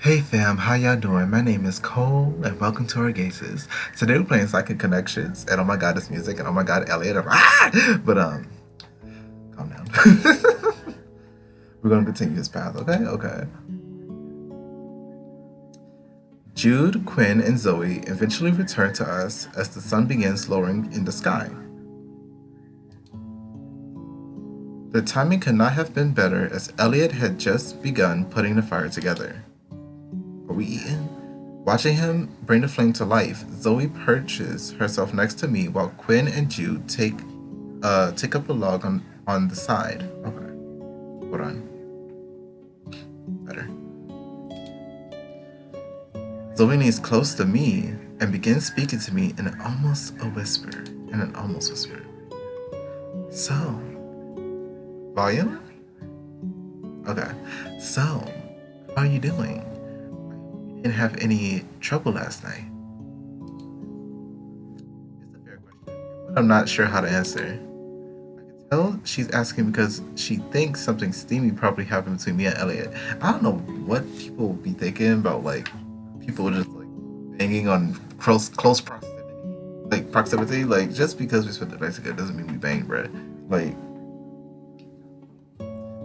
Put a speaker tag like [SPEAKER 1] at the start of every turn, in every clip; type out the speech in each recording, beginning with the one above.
[SPEAKER 1] Hey fam, how y'all doing? My name is Cole and welcome to Orgaysis. Today we're playing Psychic Connections and oh my god, this music and oh my god, Elliot. But calm down. We're gonna continue this path, okay? Okay. Jude, Quinn, and Zoe eventually return to us as the sun begins lowering in the sky. The timing could not have been better as Elliot had just begun putting the fire together. Are we eating? Watching him bring the flame to life, Zoe perches herself next to me while Quinn and Jude take up a log on the side. Okay. Hold on. Better. Zoe leans close to me and begins speaking to me in an almost whisper. So, volume? Okay. So, how are you doing? Didn't have any trouble last night? It's a fair question. I'm not sure how to answer. I can tell she's asking because she thinks something steamy probably happened between me and Elliot. I don't know what people be thinking about, like, people just like banging on close proximity. Like, just because we spent the night together doesn't mean we banged, bruh. Like,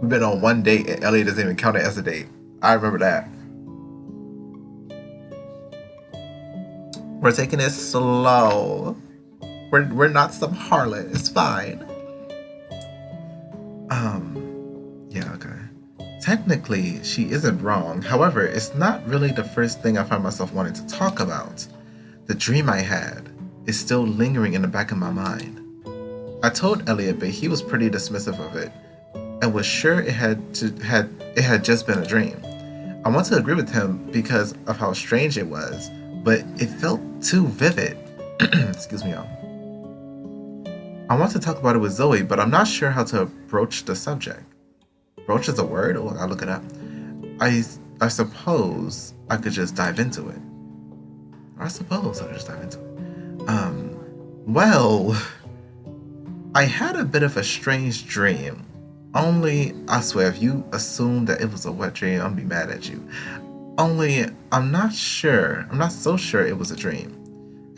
[SPEAKER 1] we've been on one date and Elliot doesn't even count it as a date. I remember that. We're taking it slow. We're not some harlot. It's fine. Yeah, okay. Technically, she isn't wrong. However, it's not really the first thing I find myself wanting to talk about. The dream I had is still lingering in the back of my mind. I told Elliot, but he was pretty dismissive of it and was sure it had just been a dream. I want to agree with him because of how strange it was, but it felt too vivid. Excuse me, y'all. I want to talk about it with Zoe, but I'm not sure how to broach the subject. Broach is a word? Oh, I'll look it up. I suppose I could just dive into it. Well, I had a bit of a strange dream. Only, I swear, if you assume that it was a wet dream, I'll be mad at you. Only, I'm not so sure it was a dream.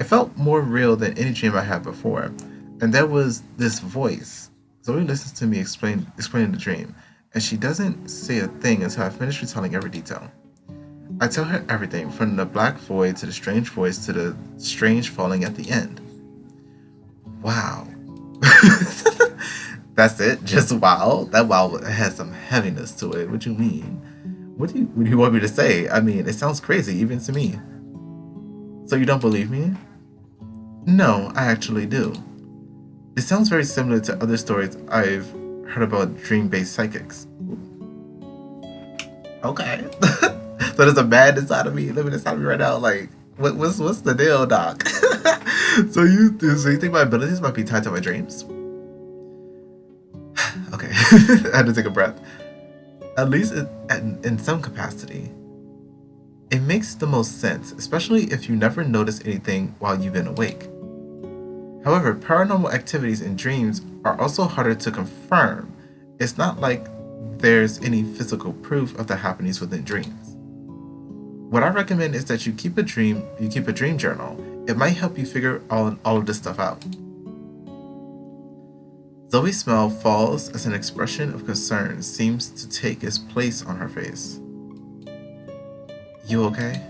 [SPEAKER 1] It felt more real than any dream I had before. And there was this voice. Zoe listens to me explaining the dream, and she doesn't say a thing until I finish retelling every detail. I tell her everything, from the black void to the strange voice to the strange falling at the end. Wow. That's it? Just wow? That wow has some heaviness to it. What do you mean? What do you want me to say? I mean, it sounds crazy, even to me. So you don't believe me? No, I actually do. It sounds very similar to other stories I've heard about dream-based psychics. Okay. So there's a man inside of me, living inside of me right now. Like, what's the deal, Doc? So you think my abilities might be tied to my dreams? Okay, I had to take a breath. At least in some capacity. It makes the most sense, especially if you never notice anything while you've been awake. However, paranormal activities in dreams are also harder to confirm. It's not like there's any physical proof of the happenings within dreams. What I recommend is that you keep a dream journal. It might help you figure all of this stuff out. Zoe's smile falls as an expression of concern seems to take its place on her face. You okay?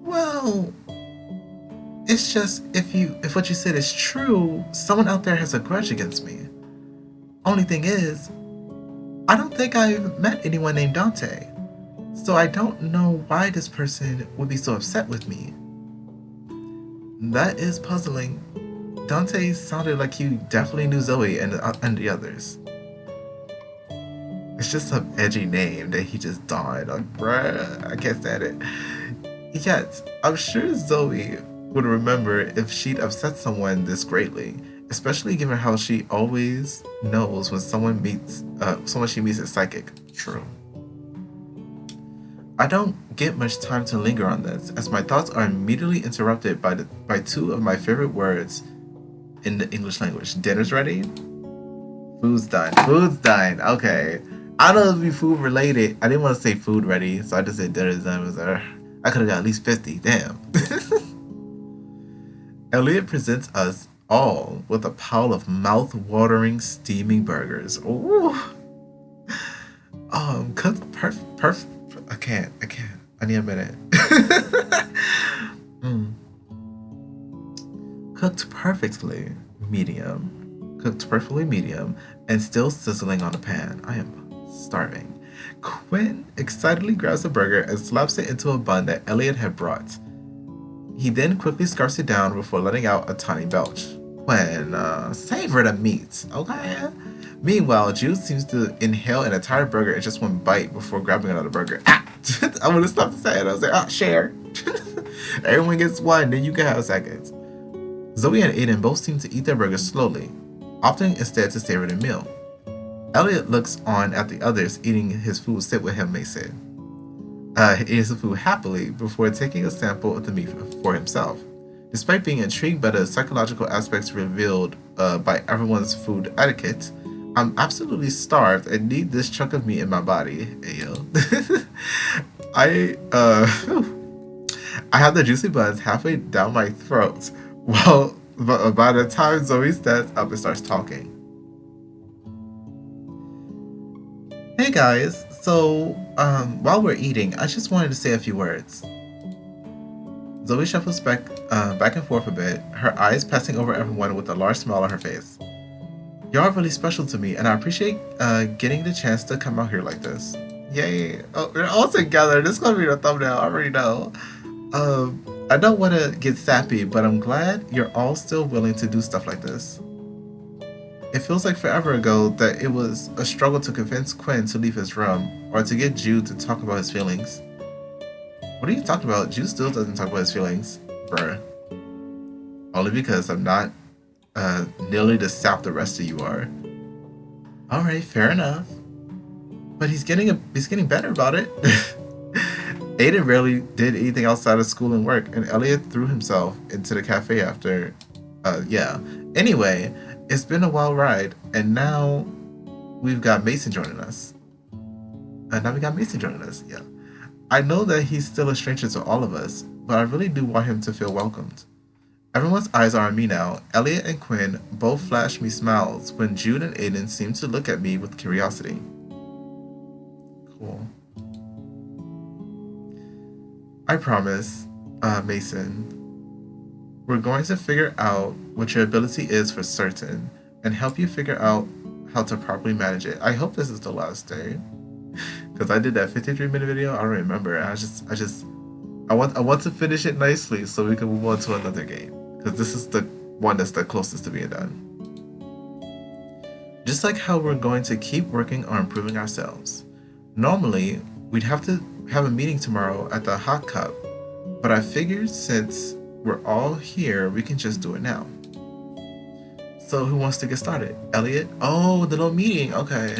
[SPEAKER 1] Well, it's just if what you said is true, someone out there has a grudge against me. Only thing is, I don't think I've met anyone named Dante, so I don't know why this person would be so upset with me. That is puzzling. Dante sounded like he definitely knew Zoe and the others. It's just some edgy name that he just donned. Like, bruh, I can't stand it. Yet, I'm sure Zoe would remember if she'd upset someone this greatly, especially given how she always knows when someone she meets is psychic. True. I don't get much time to linger on this, as my thoughts are immediately interrupted by two of my favorite words in the English language. Dinner's ready? Food's done. Okay. I know it'd be food related. I didn't want to say food ready, so I just said dinner done. I could have got at least 50. Damn. Elliot presents us all with a pile of mouth-watering, steaming burgers. Ooh. Cooked perfect. I can't. I need a minute. mm. Cooked perfectly medium. Cooked perfectly medium and still sizzling on the pan. I am starving. Quinn excitedly grabs the burger and slaps it into a bun that Elliot had brought. He then quickly scarfs it down before letting out a tiny belch. Quinn, savor the meat, okay? Meanwhile, Jude seems to inhale an entire burger in just one bite before grabbing another burger. Ah! I would have stopped to say it. I was like, share. Everyone gets one, then you can have seconds. Zoe and Aiden both seem to eat their burgers slowly, opting instead to savor the meal. Elliot looks on at the others eating his food. Sit with him, Mason. He eats the food happily before taking a sample of the meat for himself. Despite being intrigued by the psychological aspects revealed by everyone's food etiquette, I'm absolutely starved and need this chunk of meat in my body. Hey, yo. I have the juicy buns halfway down my throat. Well, by the time Zoe stands up and starts talking. Hey guys, so while we're eating, I just wanted to say a few words. Zoe shuffles back and forth a bit, her eyes passing over everyone with a large smile on her face. Y'all are really special to me, and I appreciate getting the chance to come out here like this. Yay! Oh, we're all together. This is gonna be the thumbnail. I already know. I don't want to get sappy, but I'm glad you're all still willing to do stuff like this. It feels like forever ago that it was a struggle to convince Quinn to leave his room, or to get Jude to talk about his feelings. What are you talking about? Jude still doesn't talk about his feelings, bruh. Only because I'm not nearly the sap the rest of you are. Alright, fair enough. But he's getting better about it. Aiden rarely did anything outside of school and work, and Elliot threw himself into the cafe after. Anyway, it's been a wild ride, and now we've got Mason joining us. Yeah. I know that he's still a stranger to all of us, but I really do want him to feel welcomed. Everyone's eyes are on me now. Elliot and Quinn both flash me smiles when Jude and Aiden seem to look at me with curiosity. Cool. I promise, Mason, we're going to figure out what your ability is for certain and help you figure out how to properly manage it. I hope this is the last day, because I did that 53-minute video. I don't remember. I want to finish it nicely so we can move on to another game, because this is the one that's the closest to being done. Just like how we're going to keep working on improving ourselves. Normally, we'd have to have a meeting tomorrow at the Hot Cup, but I figured since we're all here, we can just do it now. So who wants to get started? Elliot? Oh, the little meeting. Okay.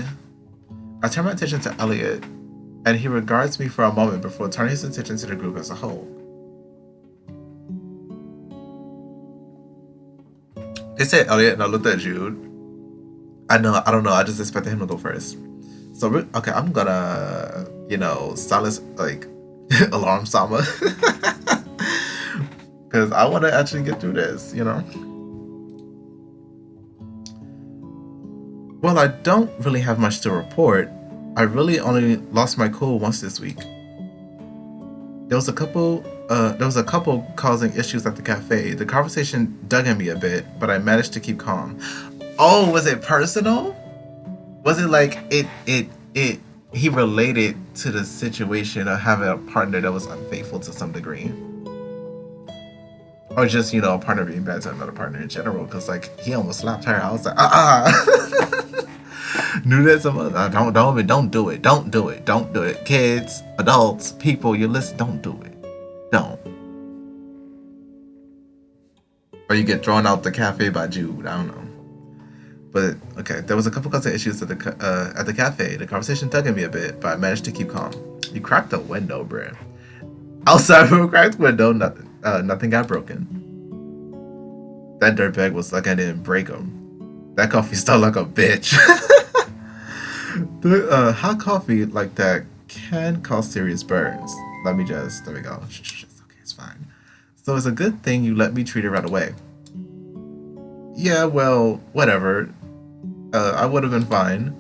[SPEAKER 1] I turn my attention to Elliot, and he regards me for a moment before turning his attention to the group as a whole. They said Elliot, and I looked at Jude. I don't know. I just expected him to go first. So, okay, I'm gonna, silence, alarm Sama. Because I want to actually get through this, Well, I don't really have much to report. I really only lost my cool once this week. There was a couple causing issues at the cafe. The conversation dug in me a bit, but I managed to keep calm. Oh, was it personal? Was it like he related to the situation of having a partner that was unfaithful to some degree? Or just, a partner being bad to another partner in general, because he almost slapped her. I was like, knew that some other don't do it. Kids, adults, people, you listen, don't do it. Don't. Or you get thrown out the cafe by Jude. I don't know. But okay, there was a couple of issues at the cafe. The conversation dug at me a bit, but I managed to keep calm. You cracked the window, bruh. Outside from a cracked window, nothing got broken. That dirtbag was like I didn't break him. That coffee smelled like a bitch. Hot coffee like that can cause serious burns. There we go. Okay, it's fine. So it's a good thing you let me treat it right away. Yeah, well, whatever. I would have been fine.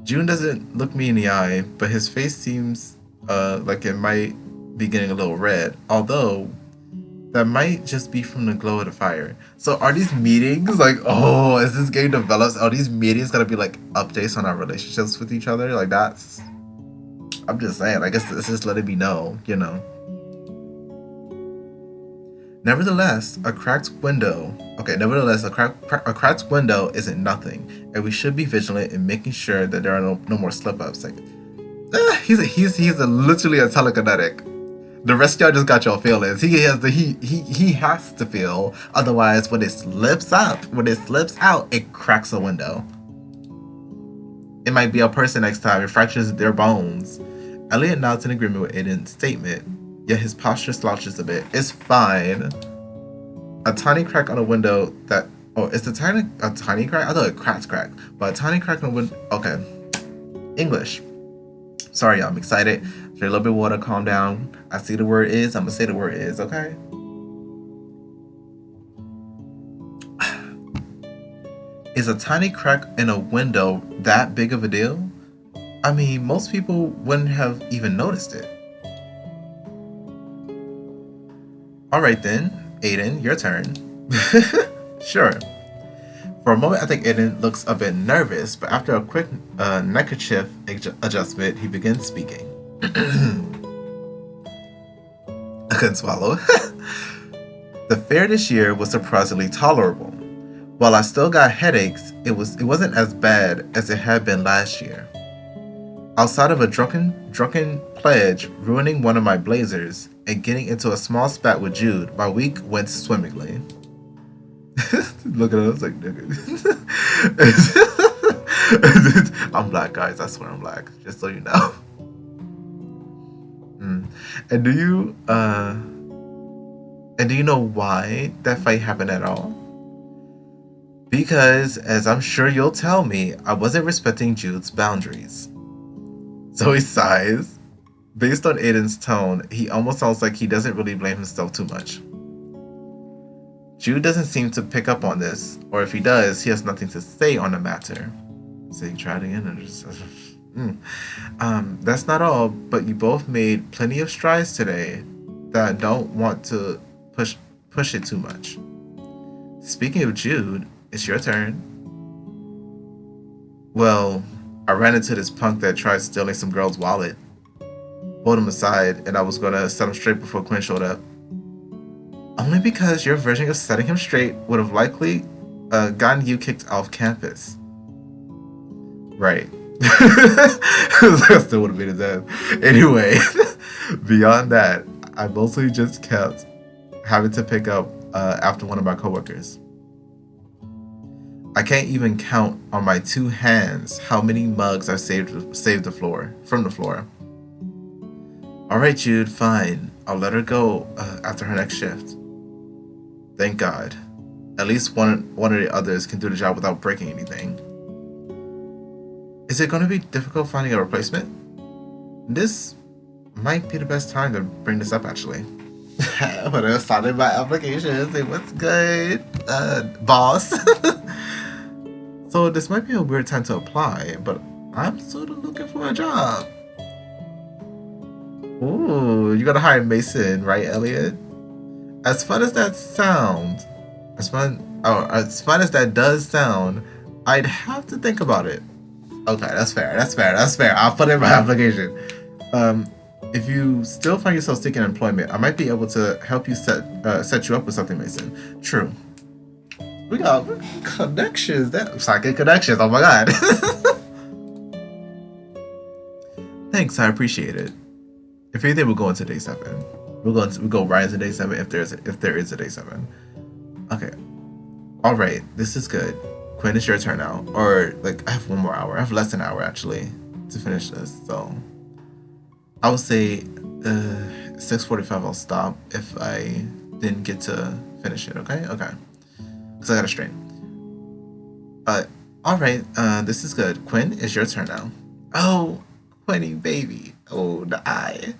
[SPEAKER 1] June doesn't look me in the eye, but his face seems like it might be getting a little red. Although that might just be from the glow of the fire. So are these meetings like, oh, as this game develops, are these meetings gonna be like updates on our relationships with each other? Like that's, I'm just saying. I guess this is letting me know, you know. Nevertheless, a cracked window. Okay, nevertheless, a cracked window isn't nothing, and we should be vigilant in making sure that there are no more slip ups. Like, he's literally a telekinetic. The rest of y'all just got your feelings. He has to feel. Otherwise, when it slips out, it cracks a window. It might be a person next time. It fractures their bones. Elliot nods in agreement with Aiden's statement, yet his posture slouches a bit. It's fine. A tiny crack on a window that... Oh, is the a tiny crack? I thought it cracked. But a tiny crack on a window... Okay. English. Sorry, I'm excited. Drink a little bit of water, calm down. I see the word is. I'm going to say the word is, okay? Is a tiny crack in a window that big of a deal? I mean, most people wouldn't have even noticed it. Alright then, Aiden, your turn. Sure. For a moment, I think Aiden looks a bit nervous, but after a quick neckerchief adjustment, he begins speaking. I couldn't swallow. The fare this year was surprisingly tolerable. While I still got headaches, it wasn't as bad as it had been last year. Outside of a drunken pledge ruining one of my blazers and getting into a small spat with Jude, my week went swimmingly. Look at us like nigga. I'm black, guys. I swear I'm black. Just so you know. And do you know why that fight happened at all? Because, as I'm sure you'll tell me, I wasn't respecting Jude's boundaries. Zoe sighs. Based on Aiden's tone, he almost sounds like he doesn't really blame himself too much. Jude doesn't seem to pick up on this, or if he does, he has nothing to say on the matter. So you tried again, and just... that's not all, but you both made plenty of strides today that I don't want to push it too much. Speaking of Jude, it's your turn. Well, I ran into this punk that tried stealing some girl's wallet. Pulled him aside, and I was gonna set him straight before Quinn showed up. Only because your version of setting him straight would have likely gotten you kicked off campus. Right. I still would have been his ass. Anyway, beyond that, I mostly just kept having to pick up after one of my coworkers. I can't even count on my two hands how many mugs I've saved from the floor. Alright, Jude, fine. I'll let her go after her next shift. Thank God. At least one of the others can do the job without breaking anything. Is it going to be difficult finding a replacement? This might be the best time to bring this up, actually. When I started my application, say what's good, boss. So this might be a weird time to apply, but I'm sort of looking for a job. Ooh, you gotta hire Mason, right, Elliot? As fun as that sounds, as fun as that does sound, I'd have to think about it. Okay, that's fair. I'll put it in my application. If you still find yourself seeking employment, I might be able to help you set you up with something, Mason. True. We got connections. Psychic connections. Oh my god. Thanks, I appreciate it. If anything, we'll go into day 7. We'll go right into day 7 if there is a day 7. Okay. All right. This is good. Quinn, it's your turn now. Or like I have 1 more hour. I have less than an hour actually to finish this. So I would say 6:45. I'll stop if I didn't get to finish it. Okay. Because I gotta strain. Alright, this is good. Quinn, it's your turn now. Oh, Quinny baby. Oh, the eye.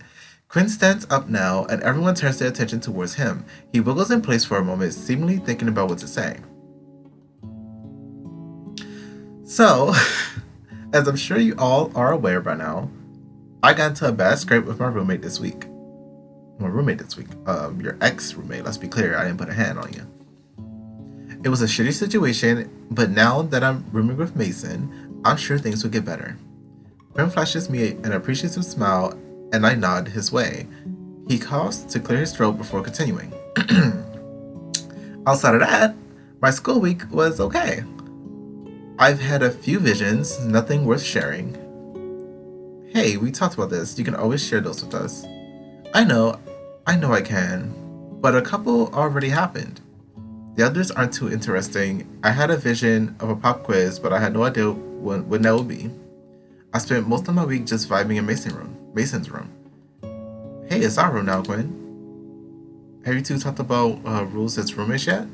[SPEAKER 1] Quinn stands up now, and everyone turns their attention towards him. He wiggles in place for a moment, seemingly thinking about what to say. So, as I'm sure you all are aware by now, I got into a bad scrape with my roommate this week. Your ex-roommate, let's be clear, I didn't put a hand on you. It was a shitty situation, but now that I'm rooming with Mason, I'm sure things will get better. Quinn flashes me an appreciative smile, and I nod his way. He coughs to clear his throat before continuing. Outside of that, my school week was okay. I've had a few visions, nothing worth sharing. Hey, we talked about this. You can always share those with us. I know I can, but a couple already happened. The others aren't too interesting. I had a vision of a pop quiz, but I had no idea when that would be. I spent most of my week just vibing in Mason's room. Hey, it's our room now, Quinn. Have you two talked about rules as roommates yet?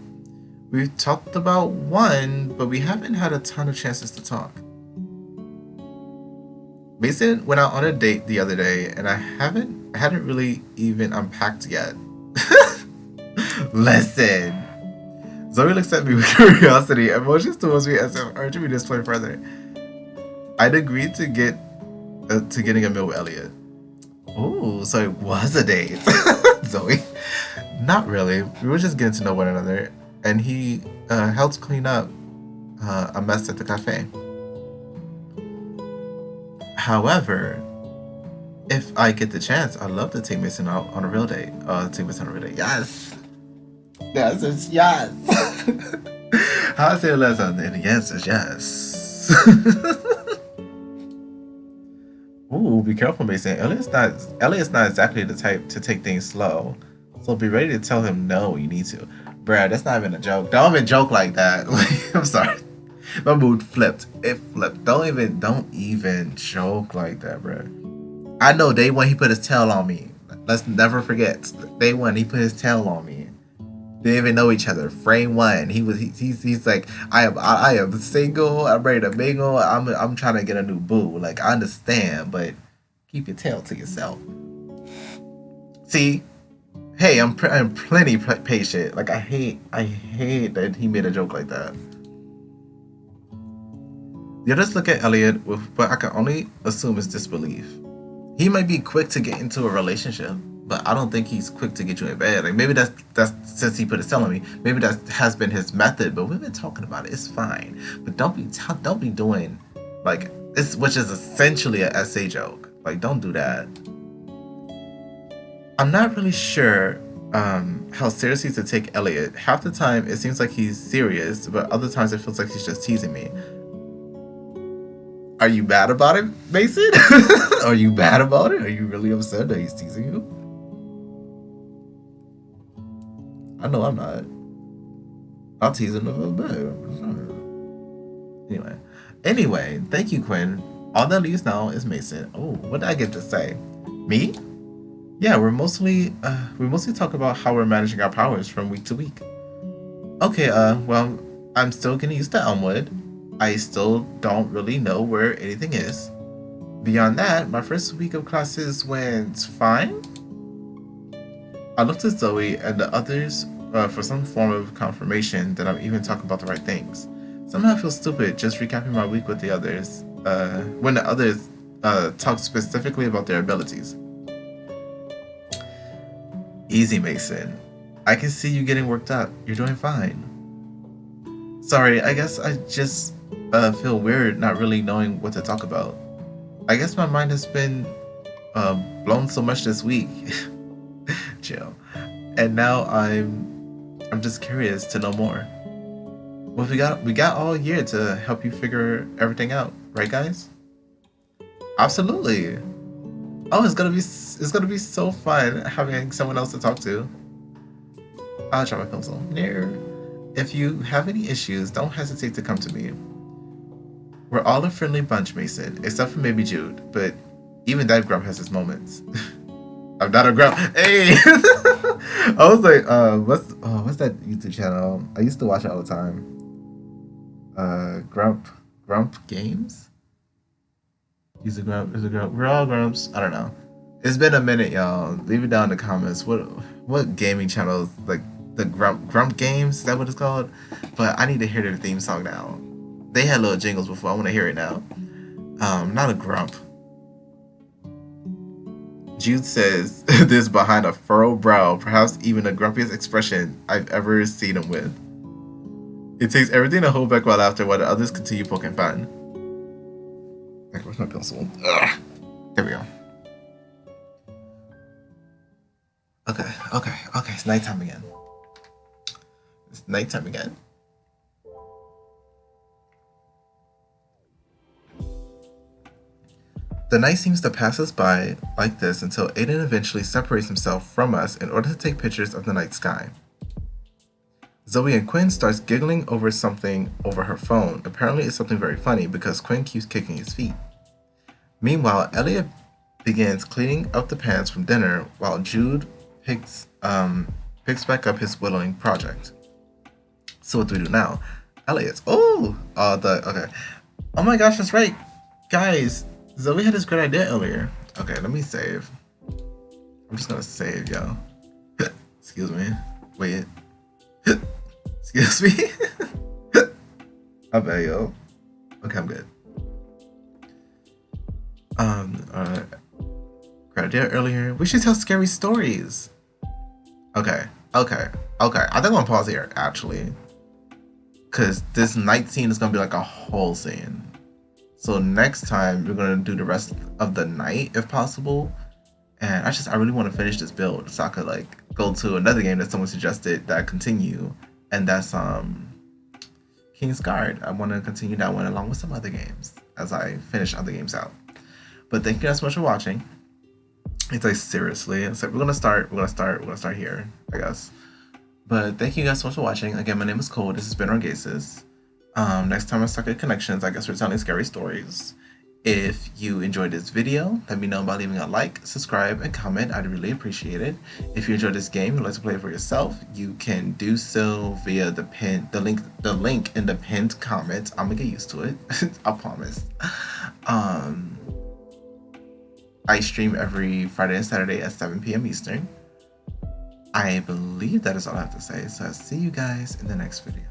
[SPEAKER 1] We've talked about one, but we haven't had a ton of chances to talk. Mason went out on a date the other day, and I hadn't really even unpacked yet. Listen. Zoe looks at me with curiosity, emotions towards me as if urging me to explain further. I'd agreed to getting a meal with Elliot. Oh, so it was a date. Zoe. Not really. We were just getting to know one another, and he helped clean up a mess at the cafe. However, if I get the chance, I'd love to take Mason out on a real date. Yes. Yes. How I say it last time, and the answer is yes. Ooh, be careful, Mason. Elliot's not exactly the type to take things slow. So be ready to tell him no when you need to. Bruh, that's not even a joke. Don't even joke like that. I'm sorry. My mood flipped. It flipped. Don't even joke like that, bruh. I know day one he put his tail on me. Let's never forget. Day one he put his tail on me. They didn't even know each other. Frame one, he's like, I am single. I'm ready to mingle. I'm trying to get a new boo. Like, I understand, but keep your tail to yourself. See, hey, I'm plenty patient. Like, I hate that he made a joke like that. The others look at Elliot with what I can only assume is disbelief. He might be quick to get into a relationship, but I don't think he's quick to get you in bed. Like, maybe that's since he put his tail on me. Maybe that has been his method. But we've been talking about it. It's fine. But don't be doing like this, which is essentially an essay joke. Like, don't do that. I'm not really sure how seriously to take Elliot. Half the time it seems like he's serious, but other times it feels like he's just teasing me. Are you mad about it, Mason? Are you mad about it? Are you really upset that he's teasing you? I know I'm not. I'll tease him a little bit. Anyway, thank you, Quinn. All that leaves now is Mason. Oh, what did I get to say? Me? Yeah, we mostly talk about how we're managing our powers from week to week. Okay, well, I'm still getting used to Elmwood. I still don't really know where anything is. Beyond that, my first week of classes went fine. I looked at Zoe and the others for some form of confirmation that I'm even talking about the right things. Somehow I feel stupid just recapping my week with the others, when the others talk specifically about their abilities. Easy, Mason. I can see you getting worked up. You're doing fine. Sorry, I guess I just feel weird not really knowing what to talk about. I guess my mind has been blown so much this week. Chill. And now I'm just curious to know more. Well, we got all year to help you figure everything out, right, guys? Absolutely. Oh, it's gonna be so fun having someone else to talk to. I'll try my pencil. If you have any issues, don't hesitate to come to me. We're all a friendly bunch, Mason, except for maybe Jude, but even that grump has his moments. I'm not a grump. Hey! I was like, what's that YouTube channel? I used to watch it all the time. Grump. Grump Games? He's a grump. He's a grump. We're all grumps. I don't know. It's been a minute, y'all. Leave it down in the comments. What gaming channels, like the Grump Games? Is that what it's called? But I need to hear their theme song now. They had little jingles before. I want to hear it now. Not a grump. Jude says this behind a furrowed brow, perhaps even the grumpiest expression I've ever seen him with. It takes everything to hold back while laughter while the others continue poking fun. Okay, where's my pencil? Ugh. There we go. Okay. It's nighttime again. It's nighttime again. The night seems to pass us by like this until Aiden eventually separates himself from us in order to take pictures of the night sky. Zoe and Quinn starts giggling over something over her phone. Apparently it's something very funny because Quinn keeps kicking his feet. Meanwhile, Elliot begins cleaning up the pans from dinner while Jude picks back up his whittling project. So what do we do now? Elliot. Okay. Oh my gosh, that's right. Guys, Zoe had this great idea earlier. Okay, let me save. I'm just gonna save, yo. Excuse me. Wait. Excuse me. I bet, yo. Okay, I'm good. Great idea earlier. We should tell scary stories. Okay. I think I'm gonna pause here, actually. Because this night scene is gonna be like a whole scene. So next time we're gonna do the rest of the night if possible. And I really want to finish this build so I could like go to another game that someone suggested that I continue, and that's King's Guard. I want to continue that one along with some other games as I finish other games out. But thank you guys so much for watching. It's like seriously, it's like we're gonna start here, I guess. But thank you guys so much for watching. Again, my name is Cole. This has been Orgaysis. Next time I start at Connections, I guess we're telling scary stories. If you enjoyed this video, let me know by leaving a like, subscribe, and comment. I'd really appreciate it. If you enjoyed this game and would like to play it for yourself, you can do so via the link in the pinned comment. I'm gonna get used to it. I promise. I stream every Friday and Saturday at 7 p.m. Eastern. I believe that is all I have to say. So I'll see you guys in the next video.